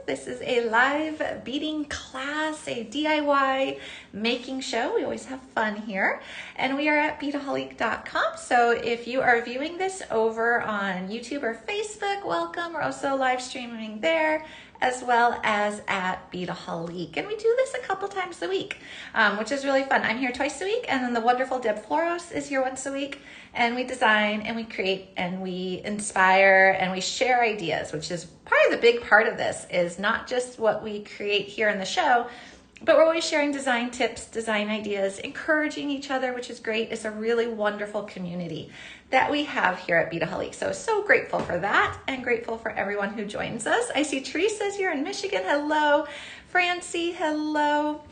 This is a live beading class, a DIY making show. We always have fun here. And we are at beadaholique.com. So if you are viewing this over on YouTube or Facebook, welcome. We're also live streaming there, as well as at Beadaholique. And we do this a couple times a week, which is really fun. I'm here twice a week, and then the wonderful Deb Floros is here once a week. And we design and we create and we inspire and we share ideas, which is probably the big part of this, is not just what we create here in the show, but we're always sharing design tips, design ideas, encouraging each other, which is great. It's a really wonderful community that we have here at Beadaholique. So grateful for that and grateful for everyone who joins us. I see Teresa's here in Michigan. Hello. Francie, hello.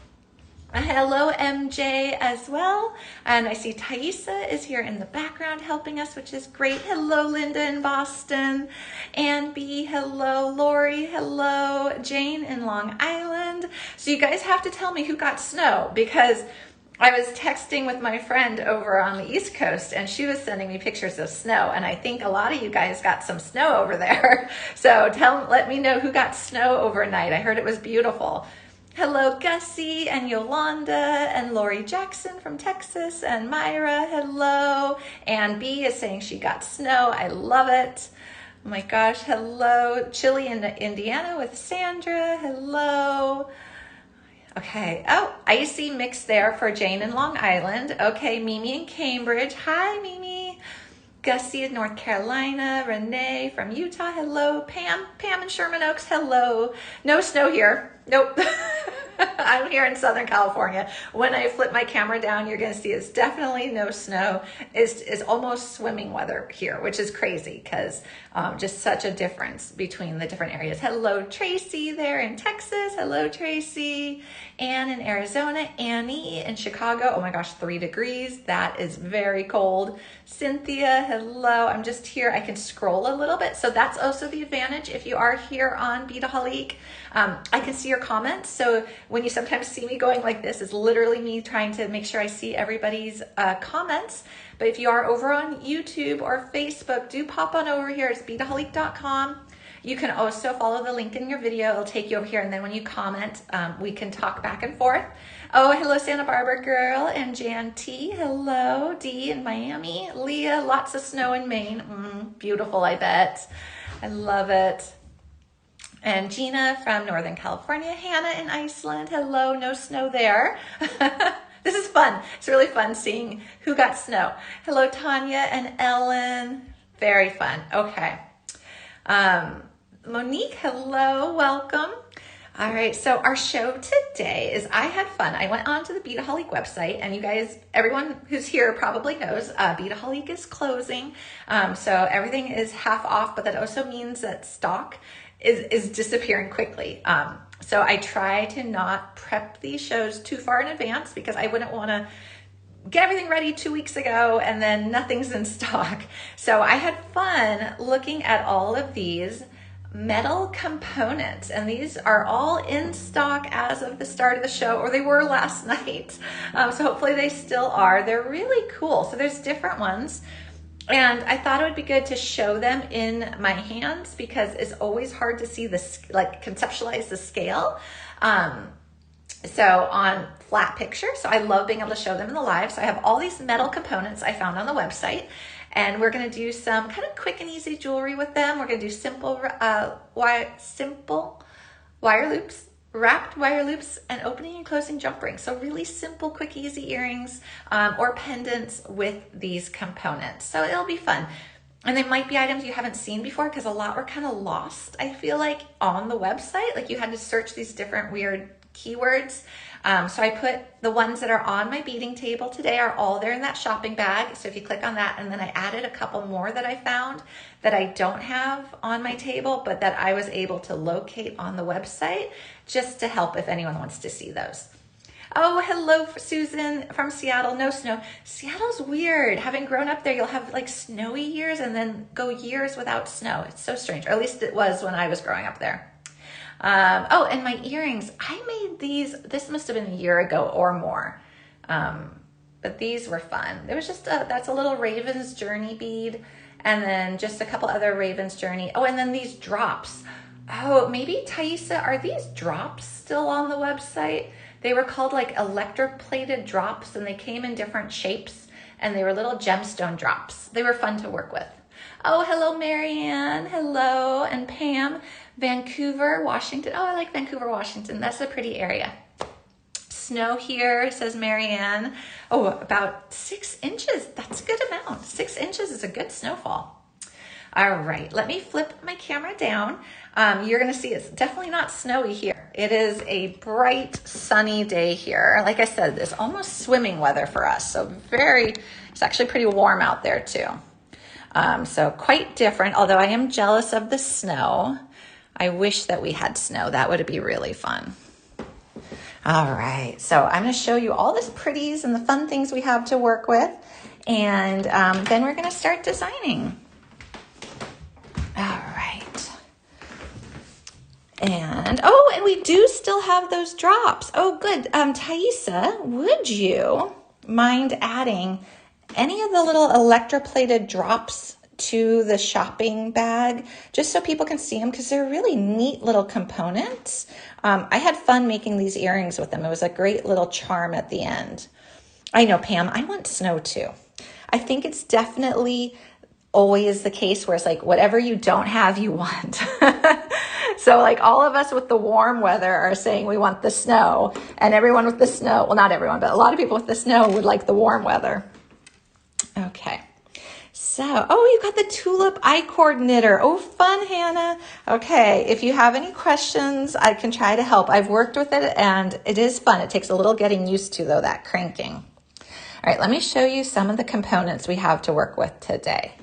Hello, MJ, as well. And I see Thaisa is here in the background helping us, which is great. Hello, Linda in Boston. Ann B, hello. Lori, hello. Jane in Long Island. So you guys have to tell me who got snow, because I was texting with my friend over on the East Coast, and she was sending me pictures of snow, and I think a lot of you guys got some snow over there. So let me know who got snow overnight. I heard it was beautiful. Hello, Gussie and Yolanda and Lori Jackson from Texas and Myra, hello. Ann B is saying she got snow. I love it. Oh my gosh, hello. Chile in Indiana with Sandra, hello. Okay, oh, icy mix there for Jane in Long Island. Okay, Mimi in Cambridge. Hi, Mimi. Gussie in North Carolina. Renee from Utah. Hello. Pam in Sherman Oaks. Hello. No snow here. Nope. I'm here in Southern California. When I flip my camera down, you're going to see it's definitely no snow. It's almost swimming weather here, which is crazy because just such a difference between the different areas. Hello, Tracy there in Texas. Hello, Tracy. Anne in Arizona. Annie in Chicago. Oh my gosh, 3 degrees. That is very cold. Cynthia, hello. I'm just here. I can scroll a little bit. So that's also the advantage if you are here on Beadaholique. I can see your comments. So when you sometimes see me going like this, it's literally me trying to make sure I see everybody's comments. But if you are over on YouTube or Facebook, do pop on over here. It's beadaholique.com. You can also follow the link in your video. It'll take you over here. And then when you comment, we can talk back and forth. Oh, hello, Santa Barbara girl and Jan T. Hello, Dee in Miami. Leah, lots of snow in Maine. Beautiful, I bet. I love it. And Gina from Northern California. Hannah in Iceland. Hello, no snow there. This is fun. It's really fun seeing who got snow. Hello, Tanya and Ellen. Very fun. Okay. Monique, hello, welcome. All right, so our show today is I had fun. I went on to the Beadaholique website, and you guys, everyone who's here probably knows Beadaholique is closing. So everything is half off, but that also means that stock is disappearing quickly. So I try to not prep these shows too far in advance because I wouldn't want to get everything ready 2 weeks ago and then nothing's in stock. So I had fun looking at all of these metal components, and these are all in stock as of the start of the show, or they were last night. So hopefully they still are. They're really cool. So there's different ones. And I thought it would be good to show them in my hands because it's always hard to see this, like conceptualize the scale. So on flat picture. So I love being able to show them in the live. So I have all these metal components I found on the website, and we're going to do some kind of quick and easy jewelry with them. We're going to do simple wire loops, wrapped wire loops, and opening and closing jump rings. So really simple, quick, easy earrings or pendants with these components. So it'll be fun. And they might be items you haven't seen before because a lot were kind of lost, I feel like, on the website. Like you had to search these different weird keywords. So I put the ones that are on my beading table today are all there in that shopping bag. So if you click on that, and then I added a couple more that I found that I don't have on my table, but that I was able to locate on the website just to help if anyone wants to see those. Oh, hello, Susan from Seattle. No snow. Seattle's weird. Having grown up there, you'll have like snowy years and then go years without snow. It's so strange, or at least it was when I was growing up there. Oh, and my earrings, I made these, this must have been a year ago or more. But these were fun. There was just that's a little Raven's Journey bead, and then just a couple other Raven's Journey. Oh, and then these drops. Oh, maybe Thaisa, are these drops still on the website? They were called like electroplated drops, and they came in different shapes, and they were little gemstone drops. They were fun to work with. Oh, hello, Marianne. Hello. And Pam, Vancouver, Washington. Oh, I like Vancouver, Washington. That's a pretty area. Snow here, says Marianne. Oh, about 6 inches. That's a good amount. 6 inches is a good snowfall. All right, let me flip my camera down. You're gonna see it's definitely not snowy here. It is a bright, sunny day here. Like I said, it's almost swimming weather for us. So it's actually pretty warm out there too. So quite different, although I am jealous of the snow. I wish that we had snow. That would be really fun. All right, so I'm gonna show you all this pretties and the fun things we have to work with. And then we're gonna start designing. All right. And we do still have those drops. Oh, good. Thaisa, would you mind adding any of the little electroplated drops to the shopping bag, just so people can see them, because they're really neat little components. I had fun making these earrings with them. It was a great little charm at the end. I know, Pam, I want snow too. I think it's definitely always the case where it's like whatever you don't have, you want. So like all of us with the warm weather are saying we want the snow, and everyone with the snow, well, not everyone, but a lot of people with the snow would like the warm weather. Okay. So, you got the tulip I-cord knitter. Oh, fun, Hannah. Okay, if you have any questions, I can try to help. I've worked with it and it is fun. It takes a little getting used to though, that cranking. All right, let me show you some of the components we have to work with today.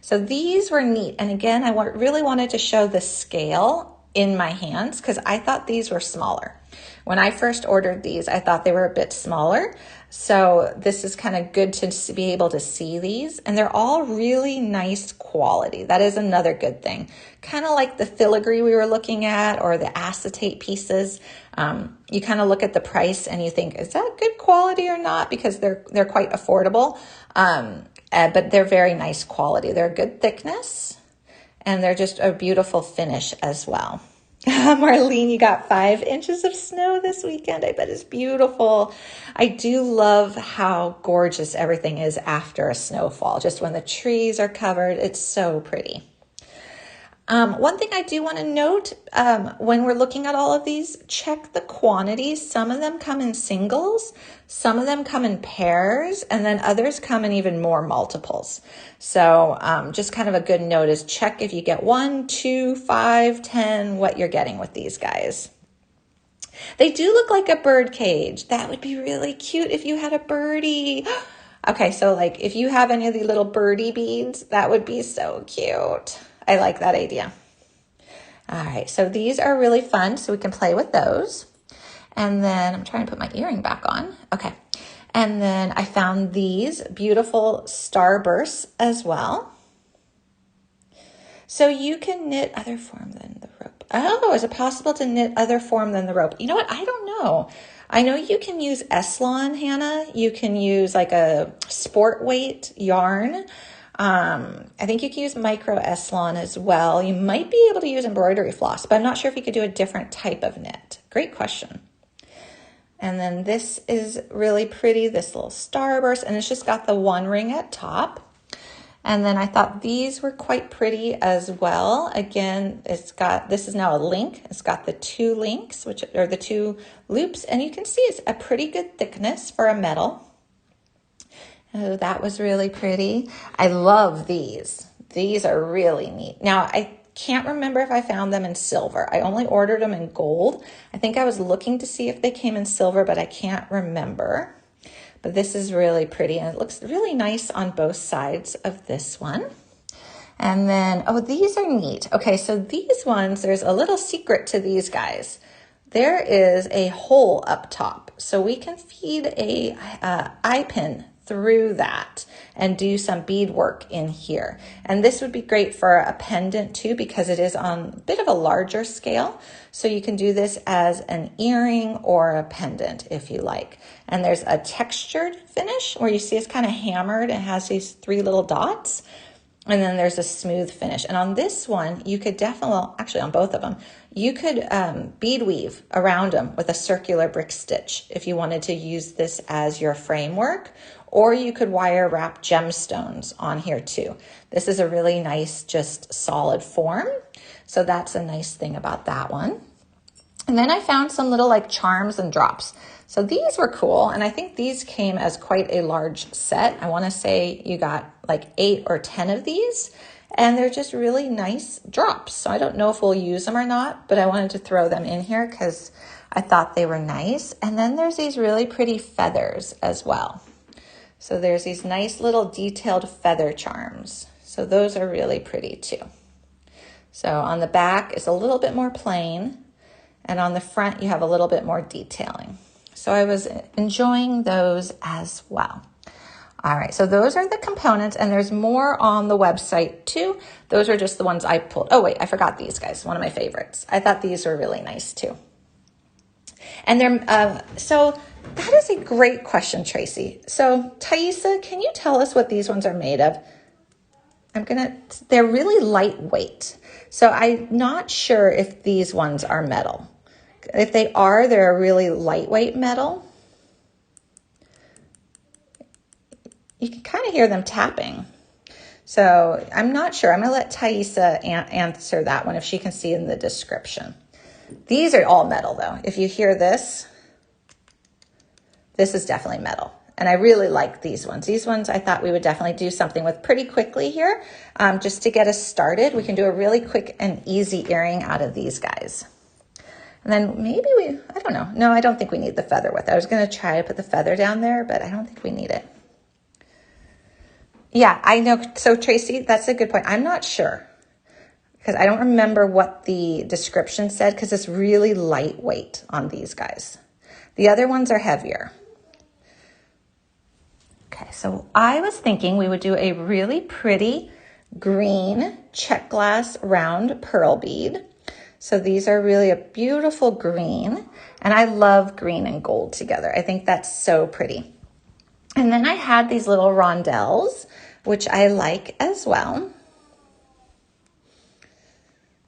So these were neat. And again, I really wanted to show the scale in my hands because I thought these were smaller. When I first ordered these, I thought they were a bit smaller. So this is kind of good to be able to see these. And they're all really nice quality. That is another good thing. Kind of like the filigree we were looking at or the acetate pieces. You kind of look at the price and you think, is that good quality or not? Because they're quite affordable. But they're very nice quality. They're good thickness and they're just a beautiful finish as well. Marlene, you got 5 inches of snow this weekend. I bet it's beautiful. I do love how gorgeous everything is after a snowfall. Just when the trees are covered, it's so pretty. One thing I do want to note, when we're looking at all of these, check the quantities. Some of them come in singles, some of them come in pairs, and then others come in even more multiples. So just kind of a good note is check if you get 1, 2, 5, 10, what you're getting with these guys. They do look like a bird cage. That would be really cute if you had a birdie. Okay, so like if you have any of the little birdie beads, that would be so cute. I like that idea. All right, so these are really fun, so we can play with those. And then I'm trying to put my earring back on. Okay, and then I found these beautiful Starbursts as well. So you can knit other form than the rope. Oh, is it possible to knit other form than the rope? You know what? I don't know. I know you can use Eslon, Hannah. You can use like a sport weight yarn. I think you can use micro Eslon as well. You might be able to use embroidery floss, but I'm not sure if you could do a different type of knit. Great question. And then this is really pretty, this little Starburst, and it's just got the one ring at top. And then I thought these were quite pretty as well. Again, this is now a link. It's got the 2 links, which are the 2 loops, and you can see it's a pretty good thickness for a metal. Oh, that was really pretty. I love these. These are really neat. Now, I can't remember if I found them in silver. I only ordered them in gold. I think I was looking to see if they came in silver, but I can't remember. But this is really pretty, and it looks really nice on both sides of this one. And then, these are neat. Okay, so these ones, there's a little secret to these guys. There is a hole up top, so we can feed a eye pin through that and do some bead work in here. And this would be great for a pendant too, because it is on a bit of a larger scale. So you can do this as an earring or a pendant if you like. And there's a textured finish where you see it's kind of hammered and has these 3 little dots. And then there's a smooth finish. And on this one, you could definitely, well, actually on both of them, you could bead weave around them with a circular brick stitch if you wanted to use this as your framework, or you could wire wrap gemstones on here too. This is a really nice, just solid form. So that's a nice thing about that one. And then I found some little like charms and drops. So these were cool. And I think these came as quite a large set. I want to say you got like 8 or 10 of these, and they're just really nice drops. So I don't know if we'll use them or not, but I wanted to throw them in here because I thought they were nice. And then there's these really pretty feathers as well. So there's these nice little detailed feather charms. So those are really pretty too. So on the back is a little bit more plain, and on the front you have a little bit more detailing. So I was enjoying those as well. All right, so those are the components, and there's more on the website too. Those are just the ones I pulled. Oh wait, I forgot these guys, one of my favorites. I thought these were really nice too. And they're, so that is a great question, Tracy. So Thaisa, can you tell us what these ones are made of? They're really lightweight. So I'm not sure if these ones are metal. If they are, they're a really lightweight metal. You can kind of hear them tapping. So I'm not sure. I'm going to let Thaisa answer that one if she can see in the description. These are all metal though. If you hear this, this is definitely metal. And I really like these ones. These ones I thought we would definitely do something with pretty quickly here. Just to get us started, we can do a really quick and easy earring out of these guys. And then maybe I don't know. No, I don't think we need the feather with it. I was going to try to put the feather down there, but I don't think we need it. Yeah, I know. So Tracy, that's a good point. I'm not sure because I don't remember what the description said because it's really lightweight on these guys. The other ones are heavier. Okay, so I was thinking we would do a really pretty green check glass round pearl bead. So these are really a beautiful green, and I love green and gold together. I think that's so pretty. And then I had these little rondelles, which I like as well.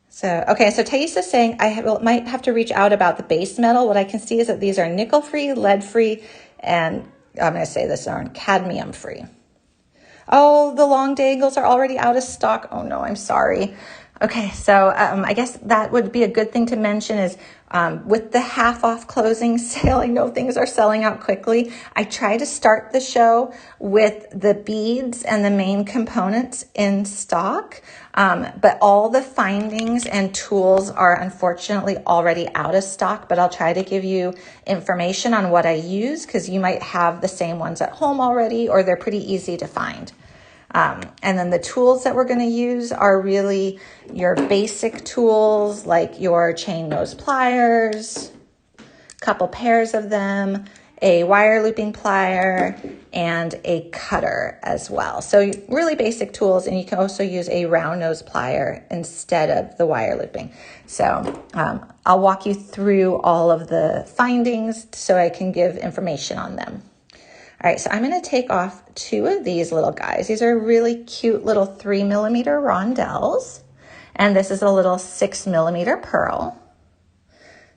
So, okay, so Thaisa is saying might have to reach out about the base metal. What I can see is that these are nickel-free, lead-free, and I'm going to say this are cadmium-free. Oh, the long dangles are already out of stock. Oh no, I'm sorry. Okay, so I guess that would be a good thing to mention is with the half off closing sale, I know things are selling out quickly. I try to start the show with the beads and the main components in stock, but all the findings and tools are unfortunately already out of stock, but I'll try to give you information on what I use because you might have the same ones at home already or they're pretty easy to find. And then the tools that we're going to use are really your basic tools like your chain nose pliers, a couple pairs of them, a wire looping plier, and a cutter as well. So really basic tools, and you can also use a round nose plier instead of the wire looping. So I'll walk you through all of the findings so I can give information on them. All right, so I'm going to take off 2 of these little guys. These are really cute little 3mm rondelles, and this is a little 6mm pearl.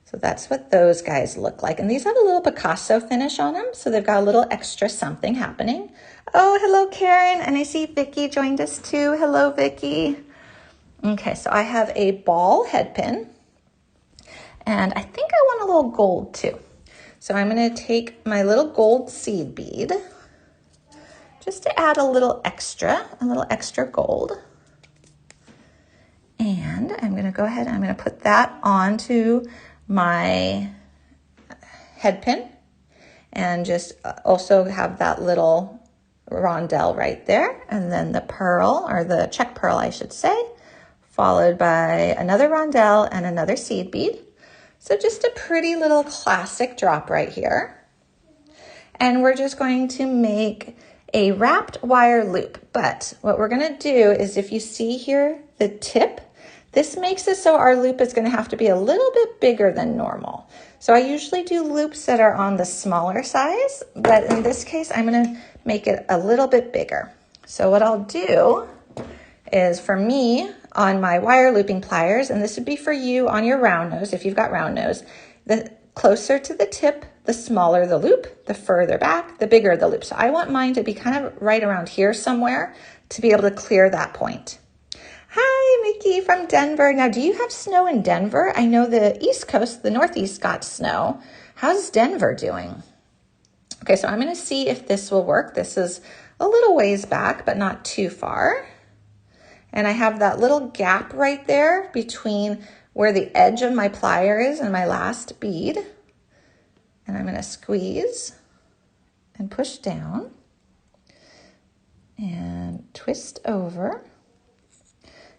So that's what those guys look like. And these have a little Picasso finish on them, so they've got a little extra something happening. Oh, hello, Karen, and I see Vicky joined us too. Hello, Vicky. Okay, so I have a ball head pin, and I think I want a little gold too. So I'm going to take my little gold seed bead just to add a little extra gold. And I'm going to go ahead and I'm going to put that onto my head pin and just also have that little rondelle right there. And then the pearl, or the check pearl, I should say, followed by another rondelle and another seed bead. So just a pretty little classic drop right here. And we're just going to make a wrapped wire loop. But what we're going to do is, if you see here the tip, this makes it so our loop is going to have to be a little bit bigger than normal. So I usually do loops that are on the smaller size, but in this case, I'm going to make it a little bit bigger. So what I'll do is for me on my wire looping pliers, and this would be for you on your round nose if you've got round nose. The closer to the tip, the smaller the loop, the further back, the bigger the loop. So I want mine to be kind of right around here somewhere to be able to clear that point. Hi, Mickey from Denver. Now, do you have snow in Denver? I know the East Coast, the Northeast got snow. How's Denver doing? Okay, so I'm going to see if this will work. This is a little ways back, but not too far. And I have that little gap right there between where the edge of my plier is and my last bead. And I'm going to squeeze and push down and twist over.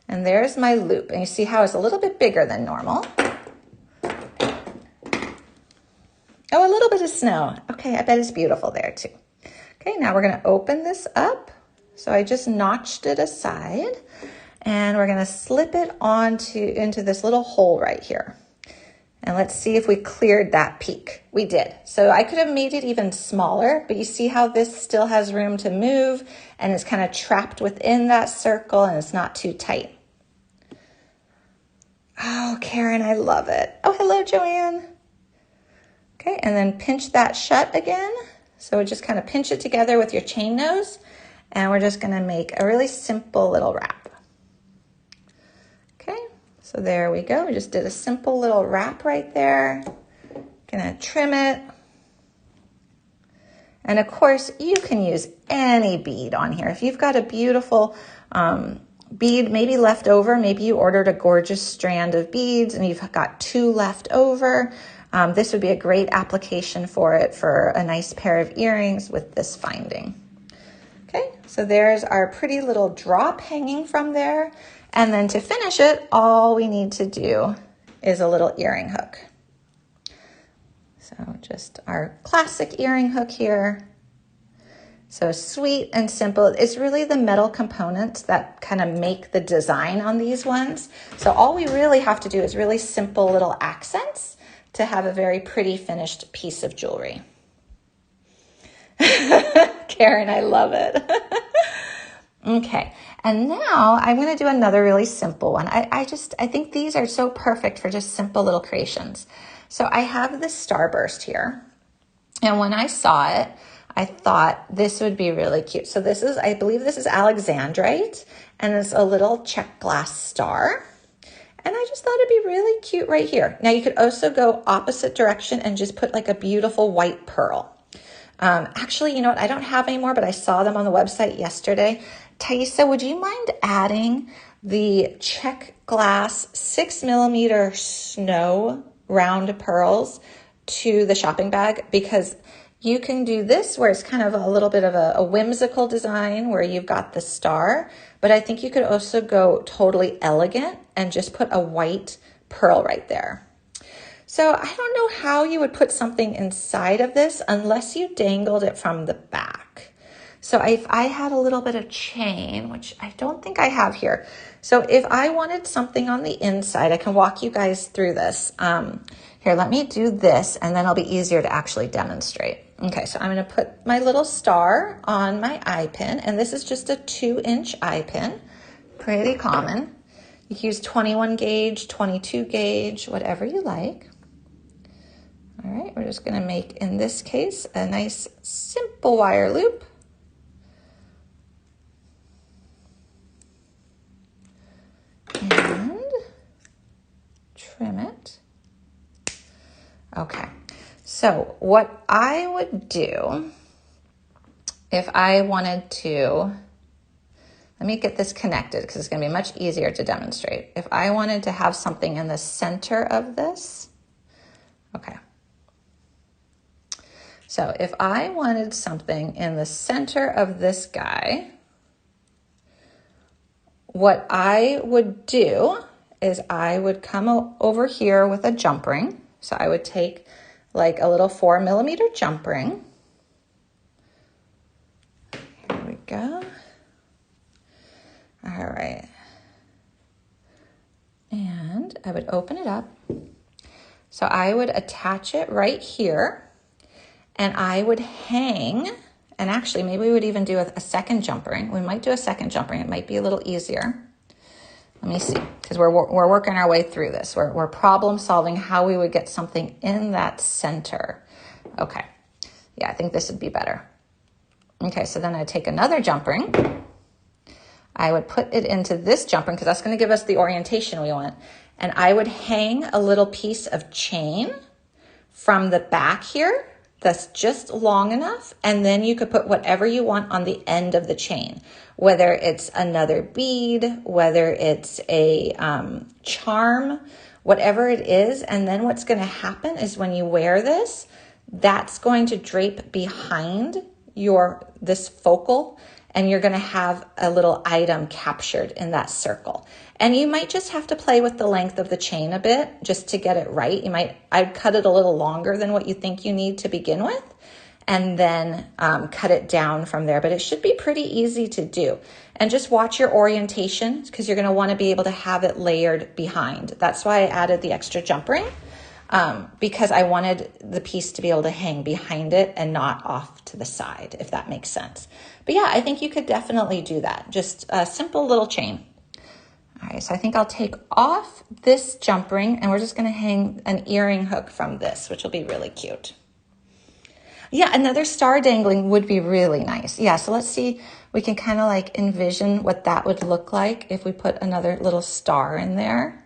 And there's my loop. And you see how it's a little bit bigger than normal. Oh, a little bit of snow. Okay, I bet it's beautiful there too. Okay, now we're going to open this up. So I just notched it aside, and we're going to slip it into this little hole right here. And let's see if we cleared that peak. We did. So I could have made it even smaller, but you see how this still has room to move and it's kind of trapped within that circle and it's not too tight. Oh, Karen, I love it. Oh, hello, Joanne. Okay, and then pinch that shut again. So just kind of pinch it together with your chain nose, and we're just going to make a really simple little wrap. Okay, so there we go. We just did a simple little wrap right there. Gonna trim it. And of course, you can use any bead on here. If you've got a beautiful bead maybe left over, maybe you ordered a gorgeous strand of beads and you've got 2 left over, this would be a great application for it for a nice pair of earrings with this finding. Okay, so there's our pretty little drop hanging from there. And then to finish it, all we need to do is a little earring hook. So just our classic earring hook here. So sweet and simple. It's really the metal components that kind of make the design on these ones. So all we really have to do is really simple little accents to have a very pretty finished piece of jewelry. Karen, I love it. Okay, and now I'm going to do another really simple one. I think these are so perfect for just simple little creations. So I have this Starburst here, and when I saw it, I thought this would be really cute. So this is, I believe this is Alexandrite, and it's a little check glass star. And I just thought it'd be really cute right here. Now you could also go opposite direction and just put like a beautiful white pearl. Actually, you know what? I don't have any more, but I saw them on the website yesterday. Thaisa, would you mind adding the check glass 6mm snow round pearls to the shopping bag? Because you can do this where it's kind of a little bit of a whimsical design where you've got the star, but I think you could also go totally elegant and just put a white pearl right there. So I don't know how you would put something inside of this unless you dangled it from the back. So if I had a little bit of chain, which I don't think I have here. So if I wanted something on the inside, I can walk you guys through this. Here, let me do this and then it'll be easier to actually demonstrate. Okay, so I'm gonna put my little star on my eye pin, and this is just a 2-inch eye pin, pretty common. You can use 21 gauge, 22 gauge, whatever you like. All right, we're just gonna make, in this case, a nice simple wire loop. And trim it. Okay, so what I would do if I wanted to, let me get this connected because it's gonna be much easier to demonstrate. If I wanted to have something in the center of this, okay. So if I wanted something in the center of this guy, what I would do is I would come over here with a jump ring. So I would take like a little 4mm jump ring. Here we go. All right. And I would open it up. So I would attach it right here, and I would hang And actually, maybe we would even do a second jump ring. We might do a second jump ring. It might be a little easier. Let me see, because we're working our way through this. We're problem solving how we would get something in that center. Okay, yeah, I think this would be better. Okay, so then I take another jump ring. I would put it into this jump ring because that's going to give us the orientation we want. And I would hang a little piece of chain from the back here that's just long enough, and then you could put whatever you want on the end of the chain, whether it's another bead, whether it's a charm, whatever it is. And then what's going to happen is when you wear this, that's going to drape behind this focal, and you're going to have a little item captured in that circle. And you might just have to play with the length of the chain a bit just to get it right. I'd cut it a little longer than what you think you need to begin with, and then cut it down from there. But it should be pretty easy to do. And just watch your orientation, because you're going to want to be able to have it layered behind. That's why I added the extra jump ring, because I wanted the piece to be able to hang behind it and not off to the side, if that makes sense. But yeah, I think you could definitely do that. Just a simple little chain. All right, so I think I'll take off this jump ring, and we're just going to hang an earring hook from this, which will be really cute. Yeah, another star dangling would be really nice. Yeah, so let's see. We can kind of like envision what that would look like if we put another little star in there.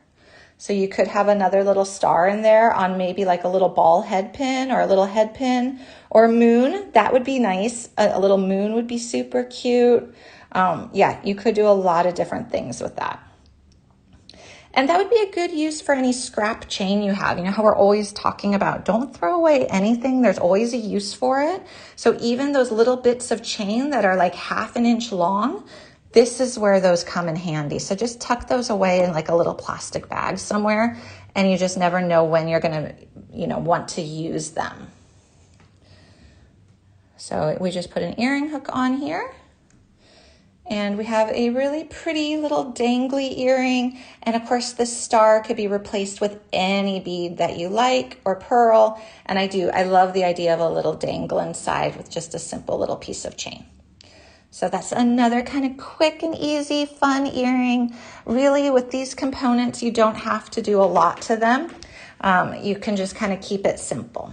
So you could have another little star in there on maybe like a little ball head pin or a little head pin or moon. That would be nice. A little moon would be super cute. Yeah, you could do a lot of different things with that. And that would be a good use for any scrap chain you have. You know how we're always talking about don't throw away anything. There's always a use for it. So even those little bits of chain that are like 1/2 inch long, this is where those come in handy. So just tuck those away in like a little plastic bag somewhere, and you just never know when you're going to, want to use them. So we just put an earring hook on here. And we have a really pretty little dangly earring. And of course, the star could be replaced with any bead that you like, or pearl. And I love the idea of a little dangle inside with just a simple little piece of chain. So that's another kind of quick and easy, fun earring. Really, with these components, you don't have to do a lot to them. You can just kind of keep it simple.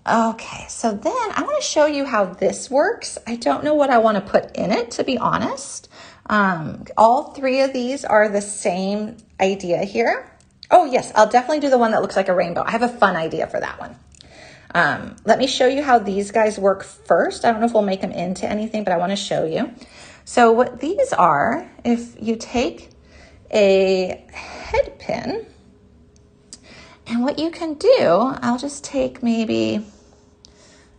Okay, so then I want to show you how this works. I don't know what I want to put in it, to be honest. All 3 of these are the same idea here. Oh yes, I'll definitely do the one that looks like a rainbow. I have a fun idea for that one. Let me show you how these guys work first. I don't know if we'll make them into anything, but I want to show you. So what these are, if you take a head pin, and what you can do, I'll just take maybe,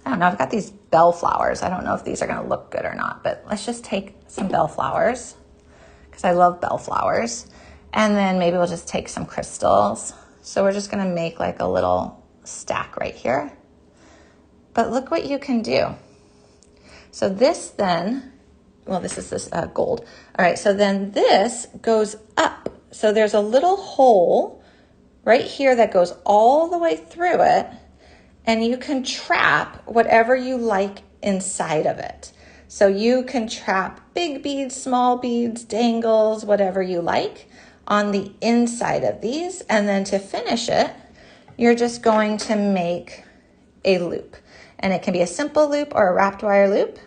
I don't know, I've got these bellflowers. I don't know if these are going to look good or not, but let's just take some bellflowers because I love bellflowers. And then maybe we'll just take some crystals. So we're just going to make like a little stack right here. But look what you can do. So this then, well, this is this gold. All right, so then this goes up. So there's a little hole right here that goes all the way through it, and you can trap whatever you like inside of it. So you can trap big beads, small beads, dangles, whatever you like on the inside of these. And then to finish it, you're just going to make a loop. And it can be a simple loop or a wrapped wire loop.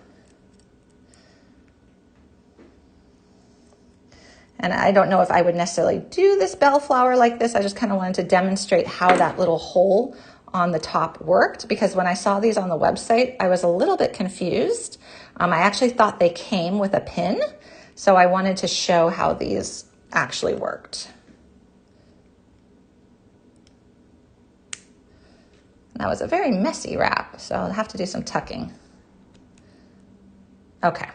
And I don't know if I would necessarily do this bellflower like this. I just kind of wanted to demonstrate how that little hole on the top worked, because when I saw these on the website, I was a little bit confused. I actually thought they came with a pin, so I wanted to show how these actually worked. That was a very messy wrap, so I'll have to do some tucking. Okay,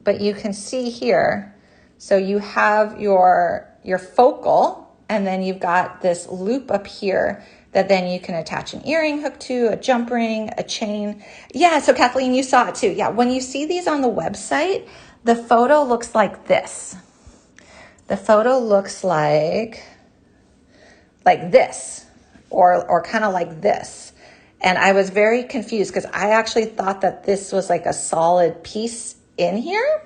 but you can see here, so you have your focal, and then you've got this loop up here that then you can attach an earring hook to, a jump ring, a chain. Yeah, so Kathleen, you saw it too. Yeah, when you see these on the website, the photo looks like this. The photo looks like this, or kind of like this. And I was very confused because I actually thought that this was like a solid piece in here.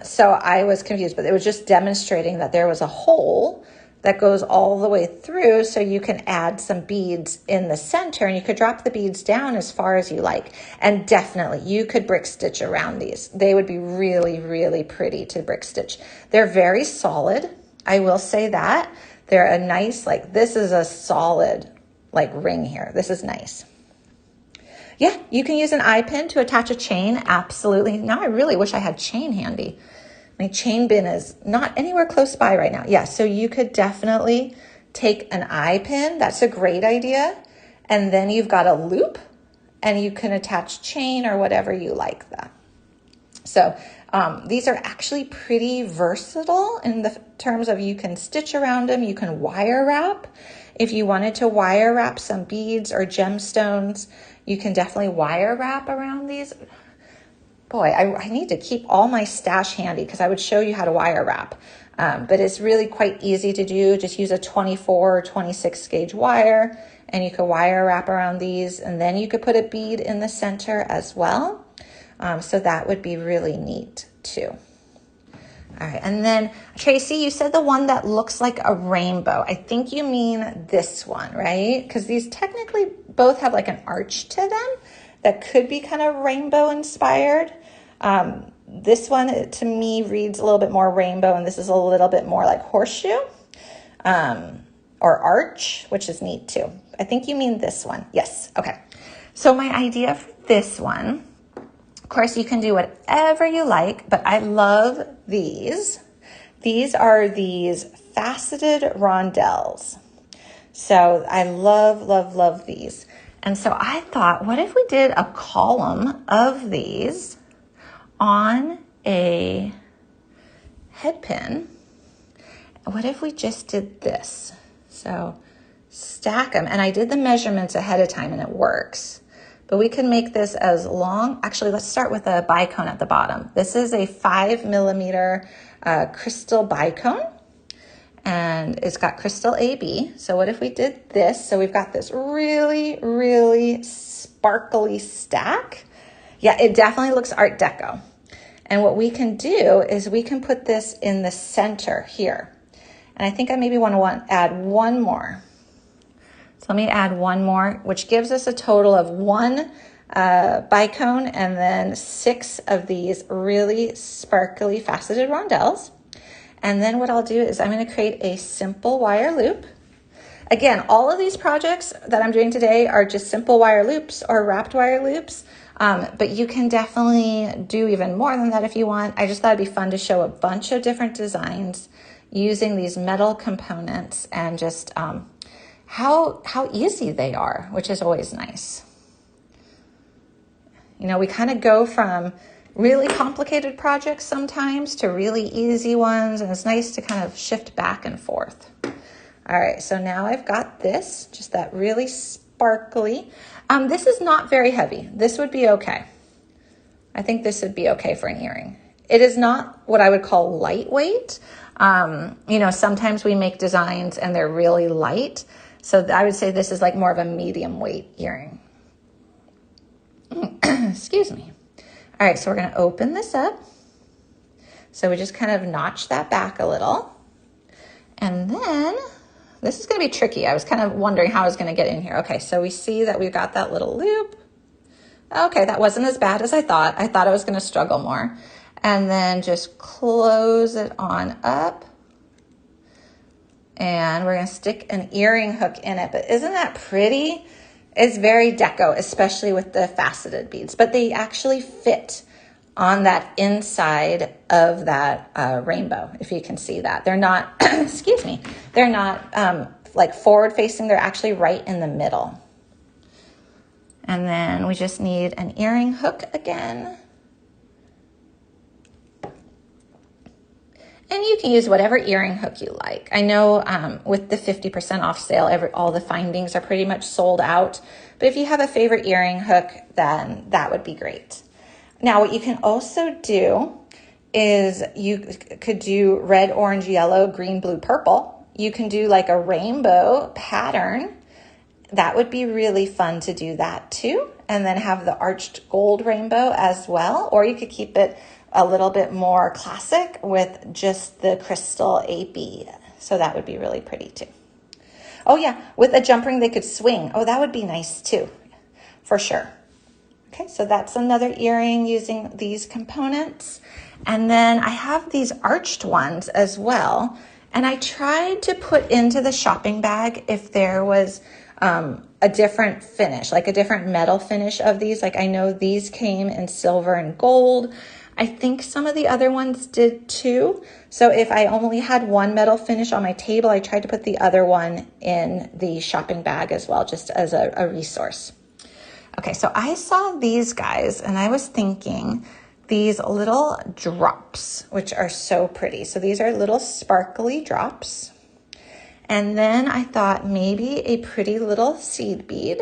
So I was confused, but it was just demonstrating that there was a hole that goes all the way through, so you can add some beads in the center, and you could drop the beads down as far as you like. And definitely you could brick stitch around these. They would be really, really pretty to brick stitch. They're very solid, I will say that. They're a nice, like, this is a solid like ring here. This is nice. Yeah, you can use an eye pin to attach a chain. Absolutely. Now I really wish I had chain handy. My chain bin is not anywhere close by right now. Yeah, so you could definitely take an eye pin. That's a great idea. And then you've got a loop and you can attach chain or whatever you like that. So these are actually pretty versatile in the terms of you can stitch around them. You can wire wrap. If you wanted to wire wrap some beads or gemstones, you can definitely wire wrap around these. Boy, I need to keep all my stash handy because I would show you how to wire wrap. But it's really quite easy to do. Just use a 24 or 26 gauge wire and you could wire wrap around these, and then you could put a bead in the center as well. So that would be really neat too. All right, and then Tracy, you said the one that looks like a rainbow. I think you mean this one, right? Because these technically both have like an arch to them that could be kind of rainbow inspired. This one to me reads a little bit more rainbow, and this is a little bit more like horseshoe or arch, which is neat too. I think you mean this one. Yes, okay. So my idea for this one, of course, you can do whatever you like, but I love these. These are these faceted rondelles. So I love, love, love these. And so I thought, what if we did a column of these on a head pin? What if we just did this? So stack them. And I did the measurements ahead of time and it works. But we can make this as long. Actually, let's start with a bicone at the bottom. This is a 5mm crystal bicone. And it's got crystal AB. So what if we did this? So we've got this really, really sparkly stack. Yeah, it definitely looks Art Deco. And what we can do is we can put this in the center here. And I think I maybe want to add one more. So let me add one more, which gives us a total of one bicone and then 6 of these really sparkly faceted rondelles. And then what I'll do is I'm going to create a simple wire loop. Again, all of these projects that I'm doing today are just simple wire loops or wrapped wire loops, but you can definitely do even more than that if you want. I just thought it'd be fun to show a bunch of different designs using these metal components and just how easy they are, which is always nice. You know, we kind of go from really complicated projects sometimes to really easy ones, and it's nice to kind of shift back and forth. All right, so now I've got this, just that really sparkly. This is not very heavy. This would be okay. I think this would be okay for an earring. It is not what I would call lightweight. You know, sometimes we make designs and they're really light. So I would say this is like more of a medium weight earring. Excuse me. All right, so we're going to open this up. So we just kind of notch that back a little. And then this is going to be tricky. I was kind of wondering how I was going to get in here. Okay, so we see that we've got that little loop. Okay, that wasn't as bad as I thought. I thought I was going to struggle more. And then just close it on up. And we're going to stick an earring hook in it. But isn't that pretty? It's very deco, especially with the faceted beads, but they actually fit on that inside of that rainbow, if you can see that. They're not, excuse me, they're not like forward facing, they're actually right in the middle. And then we just need an earring hook again. And you can use whatever earring hook you like. I know with the 50% off sale, all the findings are pretty much sold out. But if you have a favorite earring hook, then that would be great. Now, what you can also do is you could do red, orange, yellow, green, blue, purple. You can do like a rainbow pattern that would be really fun to do that too. And then have the arched gold rainbow as well. Or you could keep it a little bit more classic with just the crystal AP. So that would be really pretty too. Oh yeah, with a jump ring they could swing. Oh, that would be nice too, for sure. Okay, so that's another earring using these components. And then I have these arched ones as well. And I tried to put into the shopping bag if there was a different finish, like a different metal finish of these. Like I know these came in silver and gold. I think some of the other ones did too. So if I only had one metal finish on my table, I tried to put the other one in the shopping bag as well, just as a resource. Okay, so I saw these guys and I was thinking these little drops, which are so pretty. So these are little sparkly drops. And then I thought maybe a pretty little seed bead.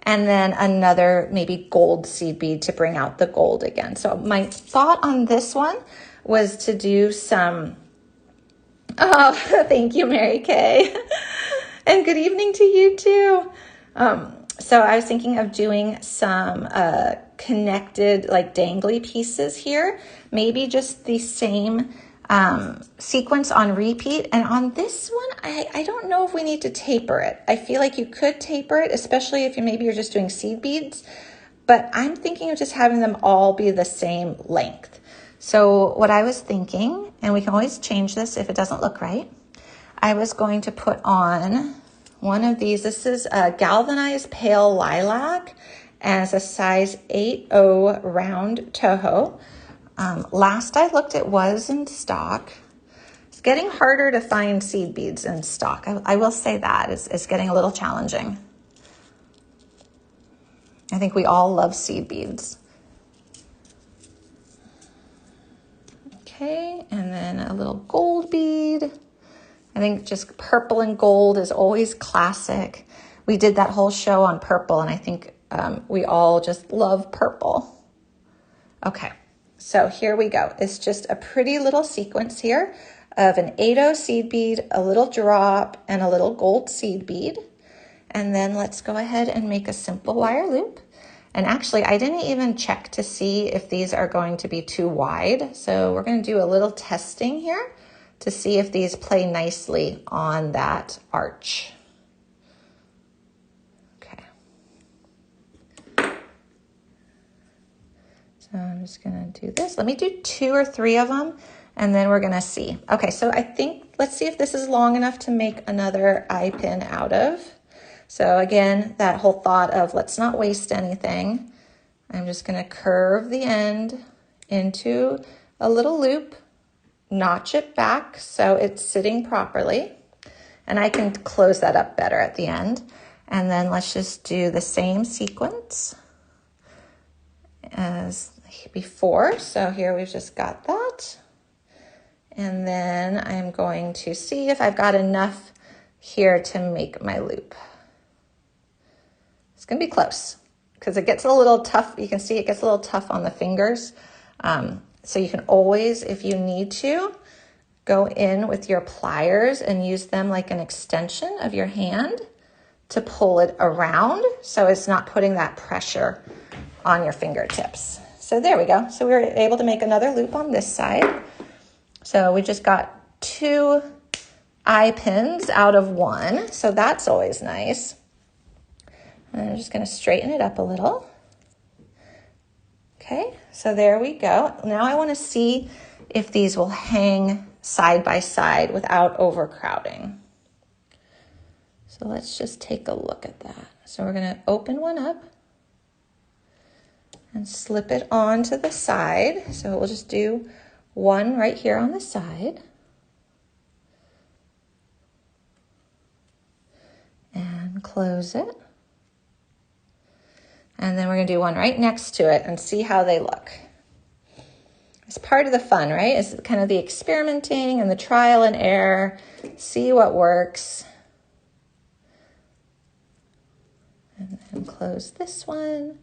And then another maybe gold seed bead to bring out the gold again. So my thought on this one was to do some, oh, thank you, Mary Kay. And good evening to you too. So I was thinking of doing some connected like dangly pieces here. Maybe just the same sequence on repeat. And on this one, I don't know if we need to taper it. I feel like you could taper it, especially if maybe you're just doing seed beads. But I'm thinking of just having them all be the same length. So what I was thinking, and we can always change this if it doesn't look right, I was going to put on one of these. This is a galvanized pale lilac, and it's a size 8.0 round toho. Last I looked, it was in stock. It's getting harder to find seed beads in stock. I will say that. It's getting a little challenging. I think we all love seed beads. Okay, and then a little gold bead. I think just purple and gold is always classic. We did that whole show on purple, and I think we all just love purple. Okay, so here we go. It's just a pretty little sequence here of an 8.0 seed bead, a little drop, and a little gold seed bead. And then let's go ahead and make a simple wire loop. And actually, I didn't even check to see if these are going to be too wide. So we're going to do a little testing here to see if these play nicely on that arch. Okay. So I'm just going to do this. Let me do 2 or 3 of them, and then we're going to see. Okay, so I think, let's see if this is long enough to make another eye pin out of. So again, that whole thought of let's not waste anything. I'm just going to curve the end into a little loop, notch it back so it's sitting properly, and I can close that up better at the end. And then let's just do the same sequence as before. So here we've just got that. And then I'm going to see if I've got enough here to make my loop. It's going to be close because it gets a little tough. You can see it gets a little tough on the fingers. So you can always, if you need to, go in with your pliers and use them like an extension of your hand to pull it around so it's not putting that pressure on your fingertips. So there we go. So we were able to make another loop on this side. So we just got 2 eye pins out of 1. So that's always nice. And I'm just going to straighten it up a little. Okay, so there we go. Now I want to see if these will hang side by side without overcrowding. So let's just take a look at that. So we're going to open one up and slip it onto the side. So we'll just do one right here on the side. And close it. And then we're going to do one right next to it and see how they look. It's part of the fun, right? It's kind of the experimenting and the trial and error. See what works. And then close this one.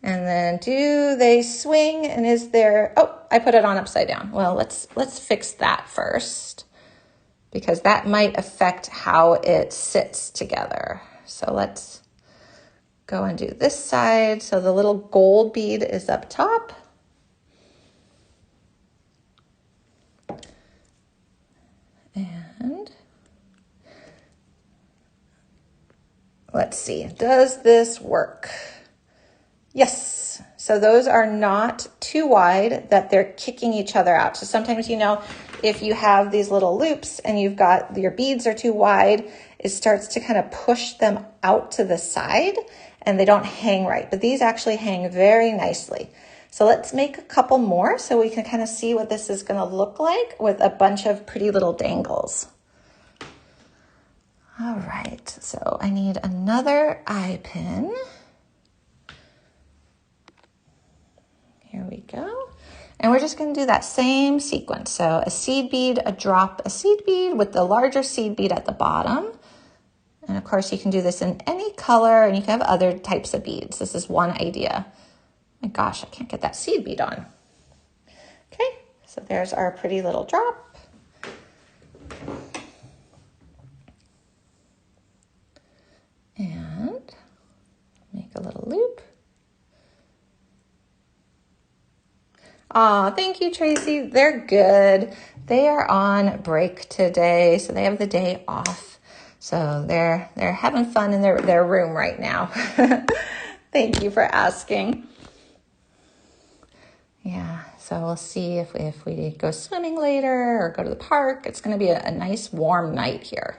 And then do they swing? And is there, oh, I put it on upside down. Well, let's fix that first, because that might affect how it sits together. So let's go and do this side. So the little gold bead is up top. And let's see, does this work? Yes. So those are not too wide that they're kicking each other out. So sometimes, you know, if you have these little loops and you've got your beads are too wide, it starts to kind of push them out to the side and they don't hang right. But these actually hang very nicely. So let's make a couple more so we can kind of see what this is going to look like with a bunch of pretty little dangles. All right, so I need another eye pin. Here we go. And we're just going to do that same sequence. So a seed bead, a drop, a seed bead with the larger seed bead at the bottom. And of course you can do this in any color and you can have other types of beads. This is one idea. My gosh, I can't get that seed bead on. Okay, so there's our pretty little drop. And make a little loop. Aw, thank you, Tracy. They're good. They are on break today, so they have the day off. So they're having fun in their room right now. Thank you for asking. Yeah, so we'll see if we go swimming later or go to the park. It's going to be a nice warm night here.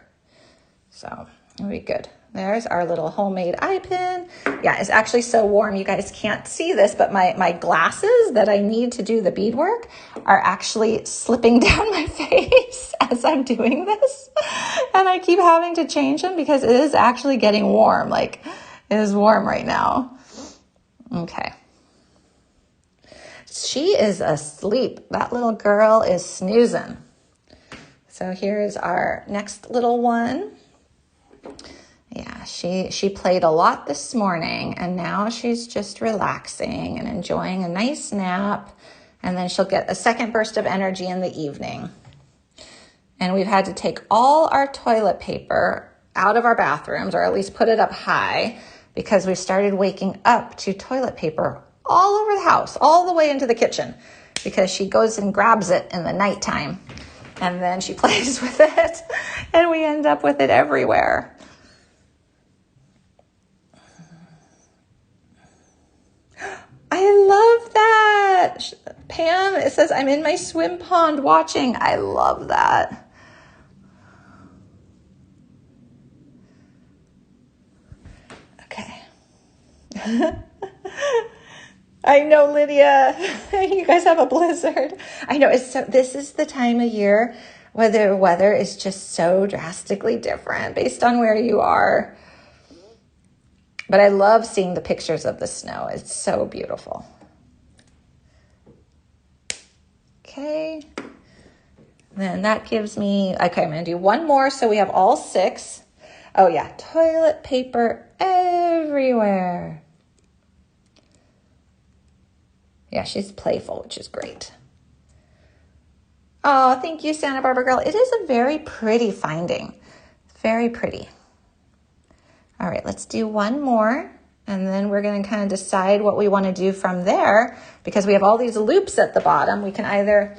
So it'll be good. There's our little homemade eye pin. Yeah, it's actually so warm. You guys can't see this, but my glasses that I need to do the beadwork are actually slipping down my face as I'm doing this. And I keep having to change them because it is actually getting warm. Like, it is warm right now. Okay. She is asleep. That little girl is snoozing. So here's our next little one. Yeah, she played a lot this morning and now she's just relaxing and enjoying a nice nap. And then she'll get a second burst of energy in the evening. And we've had to take all our toilet paper out of our bathrooms, or at least put it up high, because we started waking up to toilet paper all over the house, all the way into the kitchen, because she goes and grabs it in the nighttime and then she plays with it and we end up with it everywhere. I love that. Pam, it says, I'm in my swim pond watching. I love that. Okay. I know, Lydia. You guys have a blizzard. I know. This is the time of year where the weather is just so drastically different based on where you are. But I love seeing the pictures of the snow. It's so beautiful. Okay. Then that gives me, okay, I'm going to do one more so we have all 6. Oh yeah, toilet paper everywhere. Yeah, she's playful, which is great. Oh, thank you, Santa Barbara girl. It is a very pretty finding. Very pretty. All right, let's do one more. And then we're going to kind of decide what we want to do from there, because we have all these loops at the bottom. We can either,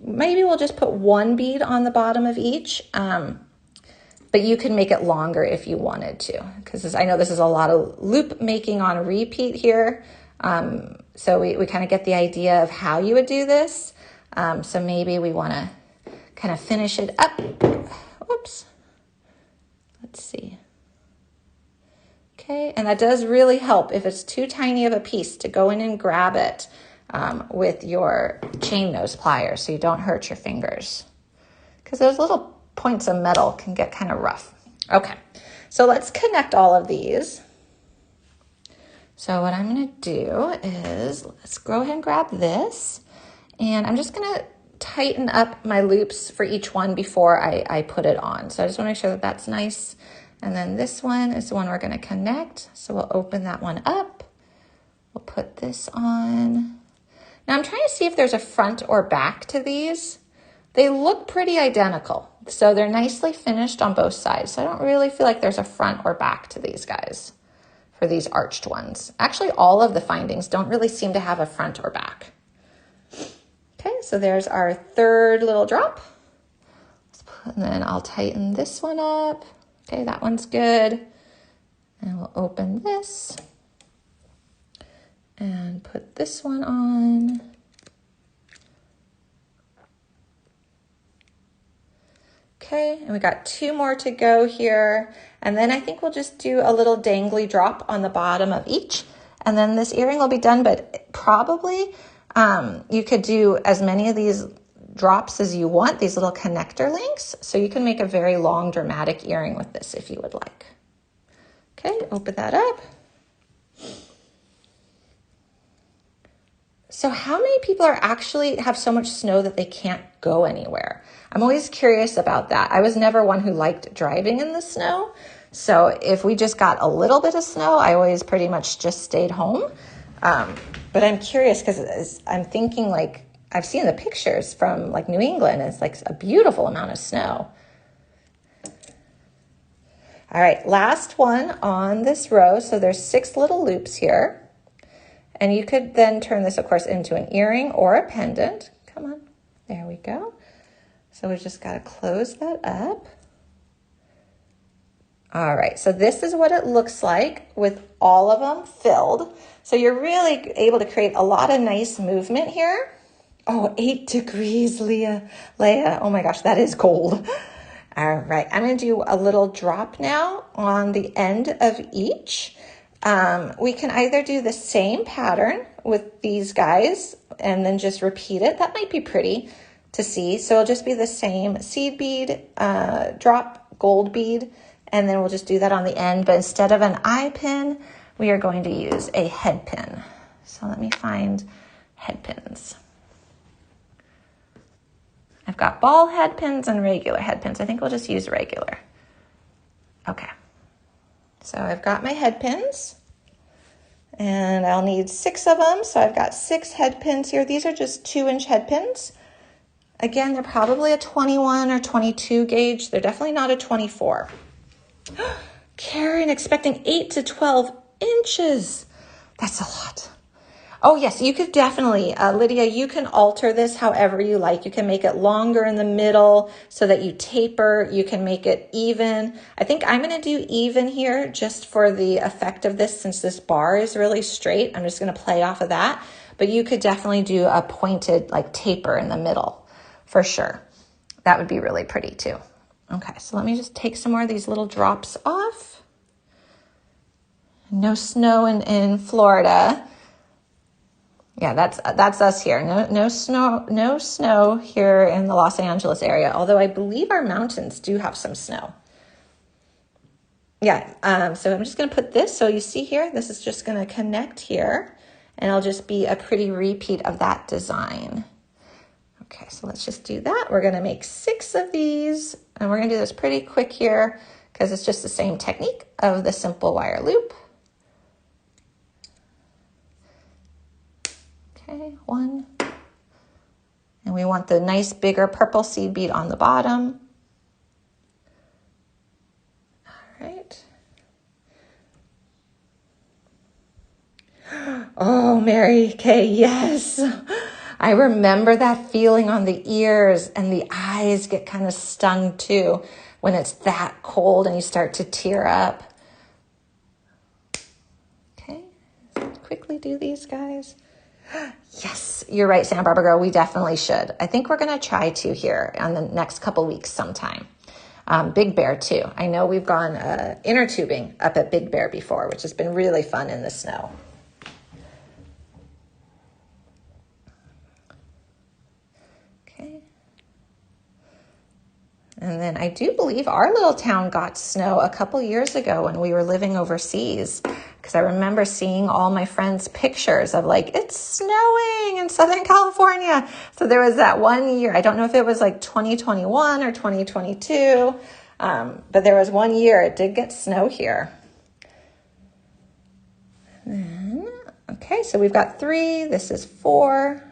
maybe we'll just put one bead on the bottom of each, but you can make it longer if you wanted to, because I know this is a lot of loop making on repeat here. So we kind of get the idea of how you would do this. So maybe we want to kind of finish it up. Oops. Let's see. Okay, and that does really help if it's too tiny of a piece to go in and grab it with your chain nose pliers so you don't hurt your fingers, because those little points of metal can get kind of rough. Okay, so let's connect all of these. So what I'm going to do is, let's go ahead and grab this, and I'm just going to tighten up my loops for each one before I put it on. So I just want to make sure that that's nice. And then this one is the one we're going to connect. So we'll open that one up. We'll put this on. Now I'm trying to see if there's a front or back to these. They look pretty identical. So they're nicely finished on both sides. So I don't really feel like there's a front or back to these guys for these arched ones. Actually, all of the findings don't really seem to have a front or back. Okay, so there's our third little drop. And then I'll tighten this one up. Okay, that one's good. And we'll open this and put this one on. Okay, and we got 2 more to go here. And then I think we'll just do a little dangly drop on the bottom of each. And then this earring will be done, but probably you could do as many of these drops as you want, these little connector links. So you can make a very long dramatic earring with this if you would like. Okay, open that up. So how many people are actually have so much snow that they can't go anywhere? I'm always curious about that. I was never one who liked driving in the snow. So if we just got a little bit of snow, I always pretty much just stayed home. But I'm curious because I'm thinking like, I've seen the pictures from like New England. It's like a beautiful amount of snow. All right, last one on this row. So there's 6 little loops here. And you could then turn this, of course, into an earring or a pendant. Come on, there we go. So we just got to close that up. All right, so this is what it looks like with all of them filled. So you're really able to create a lot of nice movement here. Oh, 8 degrees, Leia. Oh my gosh, that is cold. All right, I'm going to do a little drop now on the end of each. We can either do the same pattern with these guys and then just repeat it. That might be pretty to see. So it'll just be the same seed bead, drop, gold bead, and then we'll just do that on the end. But instead of an eye pin, we are going to use a head pin. So let me find head pins. I've got ball head pins and regular head pins. I think we'll just use regular. Okay. So I've got my head pins and I'll need 6 of them. So I've got 6 head pins here. These are just 2-inch head pins. Again, they're probably a 21 or 22 gauge. They're definitely not a 24. Karen expecting 8 to 12 inches. That's a lot. Oh yes, you could definitely, Lydia, you can alter this however you like. You can make it longer in the middle so that you taper. You can make it even. I think I'm going to do even here just for the effect of this since this bar is really straight. I'm just going to play off of that. But you could definitely do a pointed like taper in the middle for sure. That would be really pretty too. Okay, so let me just take some more of these little drops off. No snow in Florida. Yeah, that's us here. No snow here in the Los Angeles area, although I believe our mountains do have some snow. Yeah, so I'm just going to put this. So you see here, this is just going to connect here, and it'll just be a pretty repeat of that design. Okay, so let's just do that. We're going to make 6 of these, and we're going to do this pretty quick here because it's just the same technique of the simple wire loop. Okay, 1. And we want the nice bigger purple seed bead on the bottom. All right. Oh, Mary Kay, yes. I remember that feeling on the ears, and the eyes get kind of stung too when it's that cold and you start to tear up. Okay, quickly do these guys. Yes, you're right, Santa Barbara girl. We definitely should. I think we're going to try to here on the next couple weeks sometime. Big Bear too. I know we've gone inner tubing up at Big Bear before, which has been really fun in the snow. Okay. And then I do believe our little town got snow a couple years ago when we were living overseas, because I remember seeing all my friends' pictures of like, it's snowing in Southern California. So there was that one year, I don't know if it was like 2021 or 2022, but there was one year it did get snow here. And then, okay, so we've got 3, this is 4.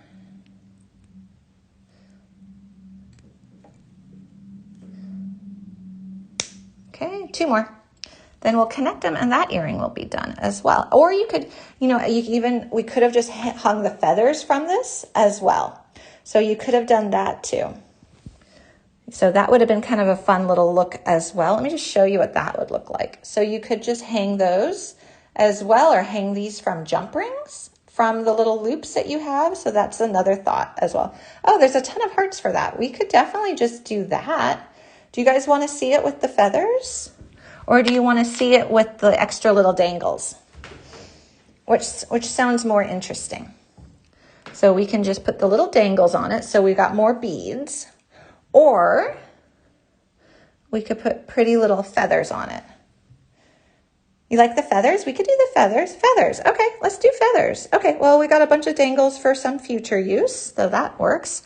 Okay, 2 more. Then we'll connect them and that earring will be done as well. Or you could, we could have just hung the feathers from this as well. So you could have done that too. So that would have been kind of a fun little look as well. Let me just show you what that would look like. So you could just hang those as well, or hang these from jump rings from the little loops that you have. So that's another thought as well. Oh, there's a ton of hearts for that. We could definitely just do that. Do you guys want to see it with the feathers? Or do you want to see it with the extra little dangles? Which sounds more interesting. So we can just put the little dangles on it. So we got more beads. Or we could put pretty little feathers on it. You like the feathers? We could do the feathers. Feathers. Okay, let's do feathers. Okay, well, we got a bunch of dangles for some future use, so that works.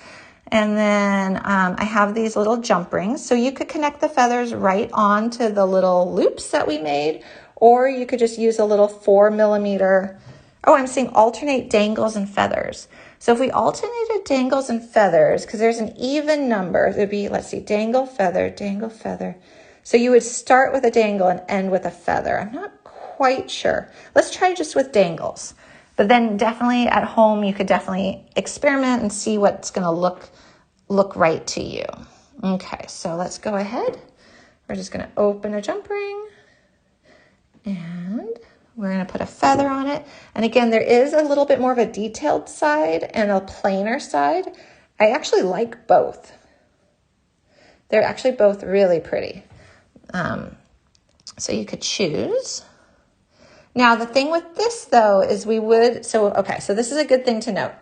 And then I have these little jump rings. So you could connect the feathers right onto the little loops that we made, or you could just use a little 4mm. Oh, I'm saying alternate dangles and feathers. So if we alternated dangles and feathers, because there's an even number, it would be, let's see, dangle, feather, dangle, feather. So you would start with a dangle and end with a feather. I'm not quite sure. Let's try just with dangles. But then definitely at home, you could definitely experiment and see what's going to look right to you. Okay, so let's go ahead. We're just going to open a jump ring and we're going to put a feather on it. And again, there is a little bit more of a detailed side and a plainer side. I actually like both. They're actually both really pretty. So you could choose. Now, the thing with this, though, is so this is a good thing to note.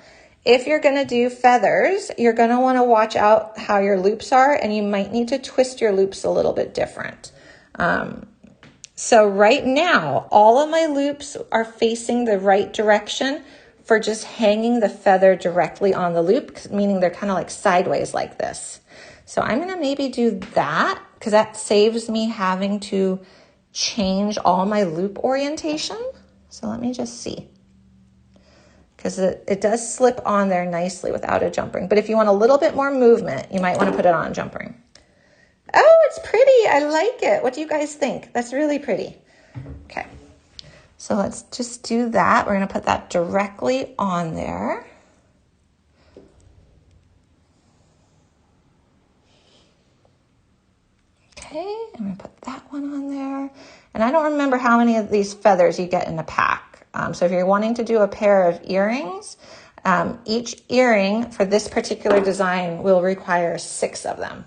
If you're going to do feathers, you're going to want to watch out how your loops are, and you might need to twist your loops a little bit different. So right now, all of my loops are facing the right direction for just hanging the feather directly on the loop, meaning they're kind of like sideways like this. So I'm going to maybe do that because that saves me having to change all my loop orientation. So let me just see. Because it does slip on there nicely without a jump ring. But if you want a little bit more movement, you might want to put it on a jump ring. Oh, it's pretty. I like it. What do you guys think? That's really pretty. Okay. So let's just do that. We're going to put that directly on there. Okay, I'm going to put that one on there. And I don't remember how many of these feathers you get in a pack. So if you're wanting to do a pair of earrings, each earring for this particular design will require 6 of them.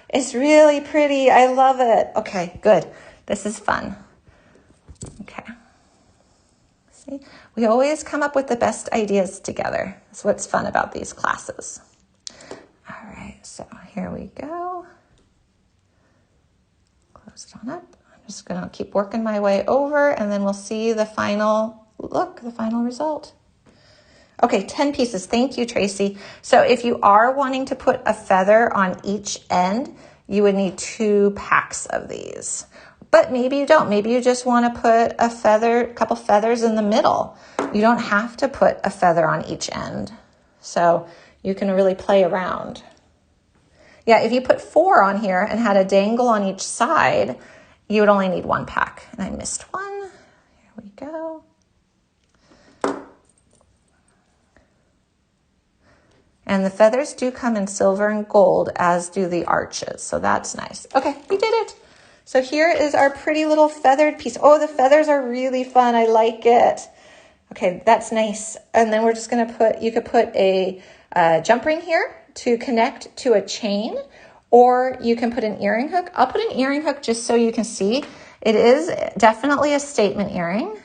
It's really pretty. I love it. Okay, good. This is fun. Okay. See, we always come up with the best ideas together. That's what's fun about these classes. All right, so here we go. Close it on up. I'm just going to keep working my way over, and then we'll see the final look, the final result. Okay, 10 pieces. Thank you, Tracy. So if you are wanting to put a feather on each end, you would need 2 packs of these. But maybe you don't. Maybe you just want to put a couple feathers in the middle. You don't have to put a feather on each end. So you can really play around. Yeah, if you put 4 on here and had a dangle on each side, you would only need 1 pack. And I missed one. Here we go. And the feathers do come in silver and gold, as do the arches. So that's nice. Okay, we did it. So here is our pretty little feathered piece. Oh, the feathers are really fun. I like it. Okay, that's nice. And then we're just going to you could put a jump ring here to connect to a chain, or you can put an earring hook. I'll put an earring hook just so you can see. It is definitely a statement earring.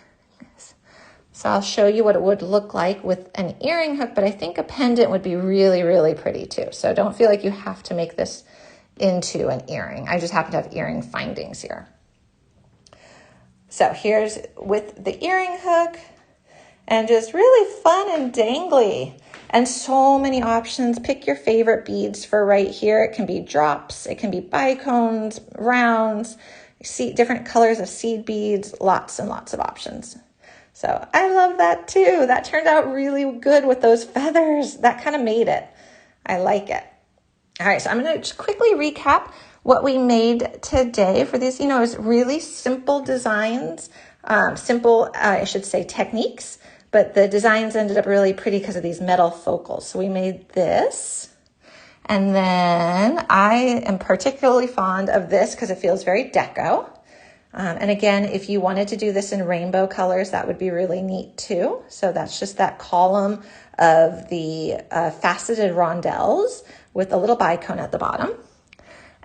So I'll show you what it would look like with an earring hook, but I think a pendant would be really, really pretty too. So don't feel like you have to make this into an earring. I just happen to have earring findings here. So here's with the earring hook, and just really fun and dangly. And so many options. Pick your favorite beads for right here. It can be drops, it can be bicones, rounds, see different colors of seed beads, lots and lots of options. So I love that too. That turned out really good with those feathers. That kind of made it. I like it. All right, so I'm going to just quickly recap what we made today for these, is really simple designs, I should say techniques, but the designs ended up really pretty because of these metal focals. So we made this, and then I am particularly fond of this because it feels very deco. And again, if you wanted to do this in rainbow colors, that would be really neat too. So that's just that column of the faceted rondelles with a little bicone at the bottom.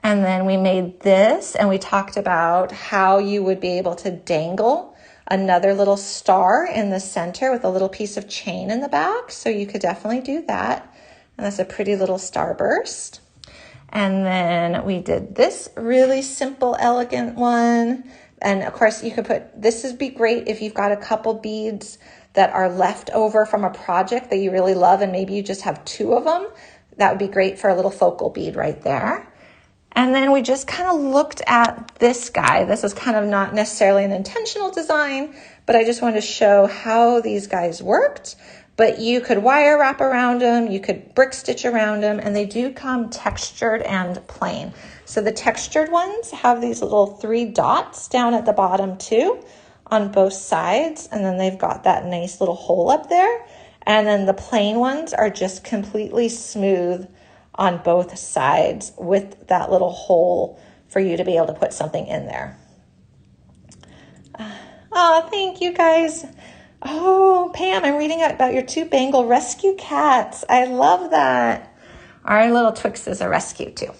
And then we made this, and we talked about how you would be able to dangle another little star in the center with a little piece of chain in the back. So you could definitely do that. And that's a pretty little starburst. And then we did this really simple, elegant one. And of course, you could put, this would be great if you've got a couple beads that are left over from a project that you really love, and maybe you just have 2 of them. That would be great for a little focal bead right there. And then we just kind of looked at this guy. This is kind of not necessarily an intentional design, but I just wanted to show how these guys worked. But you could wire wrap around them, you could brick stitch around them, and they do come textured and plain. So the textured ones have these little 3 dots down at the bottom too on both sides, and then they've got that nice little hole up there. And then the plain ones are just completely smooth on both sides with that little hole for you to be able to put something in there. Oh, thank you guys. Oh, Pam, I'm reading about your 2 Bengal rescue cats. I love that. Our little Twix is a rescue too.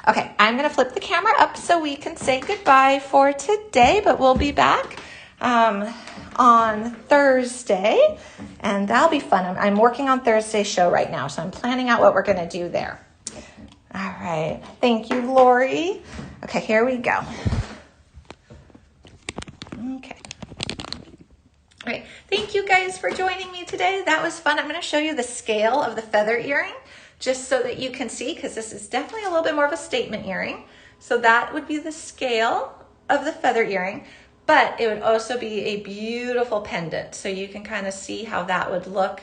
Okay, I'm going to flip the camera up so we can say goodbye for today, but we'll be back on Thursday, and that'll be fun. I'm working on Thursday's show right now, so I'm planning out what we're going to do there. All right. Thank you, Lori. Okay, here we go. Okay. All right. Thank you guys for joining me today. That was fun. I'm going to show you the scale of the feather earring just so that you can see, because this is definitely a little bit more of a statement earring. So that would be the scale of the feather earring, but it would also be a beautiful pendant. So you can kind of see how that would look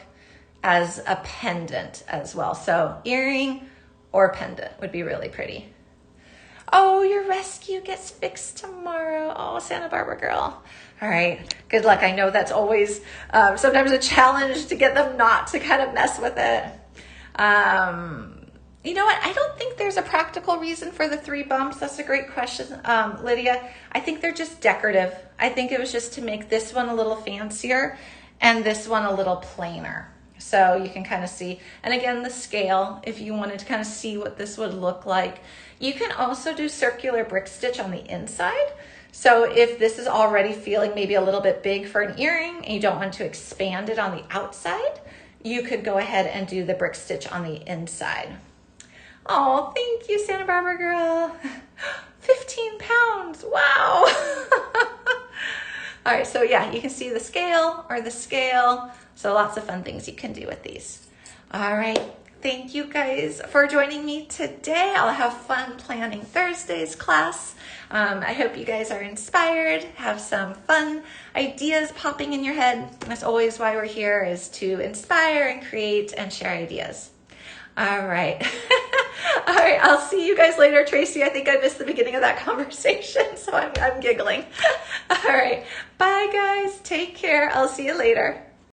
as a pendant as well. So earring or pendant would be really pretty. Oh, your rescue gets fixed tomorrow. Oh, Santa Barbara girl. All right, good luck. I know that's always sometimes a challenge to get them not to kind of mess with it. You know what? I don't think there's a practical reason for the 3 bumps. That's a great question, Lydia. I think they're just decorative. I think it was just to make this one a little fancier and this one a little plainer. So you can kind of see, and again, the scale, if you wanted to kind of see what this would look like. You can also do circular brick stitch on the inside. So if this is already feeling maybe a little bit big for an earring and you don't want to expand it on the outside, you could go ahead and do the brick stitch on the inside. Oh, thank you, Santa Barbara girl. 15 pounds, wow. All right, so yeah, you can see the scale or the scale. So lots of fun things you can do with these. All right, thank you guys for joining me today. I'll have fun planning Thursday's class. I hope you guys are inspired, have some fun ideas popping in your head. That's always why we're here, is to inspire and create and share ideas. All right. All right, I'll see you guys later. Tracy, I think I missed the beginning of that conversation, so I'm giggling. All right, bye guys, take care. I'll see you later.